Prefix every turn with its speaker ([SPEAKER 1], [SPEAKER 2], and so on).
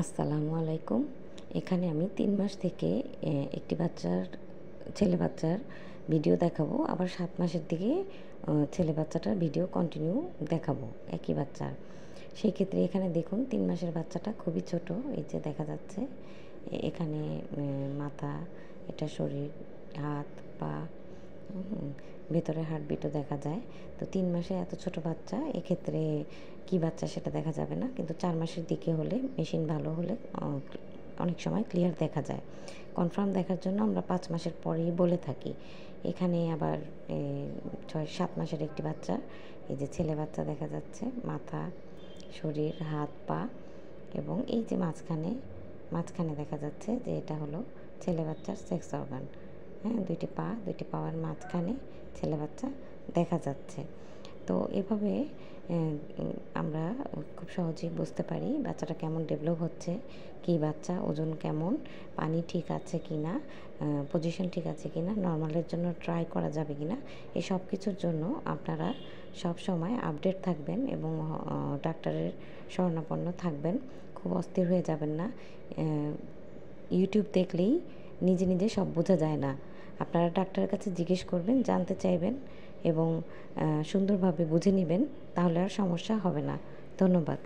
[SPEAKER 1] আসসালামু আলাইকুম। এখানে আমি ৩ মাস থেকে একটি ছেলে বাচ্চার ভিডিও দেখাবো। আবার ৭ মাসের দিকে ছেলে বাচ্চাটার ভিডিও কন্টিনিউ দেখাবো, একই বাচ্চার। সেই ক্ষেত্রে এখানে দেখুন ৩ মাসের বাচ্চাটা খুবই ছোট। এই যে দেখা যাচ্ছে এখানে মাথা, এটা শরীর, হাত, পা, ভেতরে হার্টবিটও দেখা যায়। তো ৩ মাসে এত ছোট বাচ্চা, এক্ষেত্রে কী বাচ্চা সেটা দেখা যাবে না। কিন্তু ৪ মাসের দিকে হলে, মেশিন ভালো হলে অনেক সময় ক্লিয়ার দেখা যায়। কনফার্ম দেখার জন্য আমরা ৫ মাসের পরেই বলে থাকি। এখানে আবার ৬-৭ মাসের একটি বাচ্চা, এই যে ছেলে বাচ্চা দেখা যাচ্ছে, মাথা, শরীর, হাত, পা এবং এই যে মাঝখানে দেখা যাচ্ছে যে এটা হলো ছেলে বাচ্চার সেক্স অর্গান। হ্যাঁ, ২টি পা, ২টি পাওয়ার মাঝখানে ছেলে বাচ্চা দেখা যাচ্ছে। তো এভাবে আমরা খুব সহজেই বুঝতে পারি বাচ্চাটা কেমন ডেভেলপ হচ্ছে, কী বাচ্চা, ওজন কেমন, পানি ঠিক আছে কি না, পজিশন ঠিক আছে কি না, নর্মালের জন্য ট্রাই করা যাবে কি না। এই সব কিছুর জন্য আপনারা সব সময় আপডেট থাকবেন এবং ডাক্তারের শরণাপন্ন থাকবেন। খুব অস্থির হয়ে যাবেন না। ইউটিউব দেখলেই নিজে সব বোঝা যায় না। আপনারা ডাক্তারের কাছে জিজ্ঞেস করবেন, জানতে চাইবেন এবং সুন্দরভাবে বুঝে নেবেন, তাহলে আর সমস্যা হবে না। ধন্যবাদ।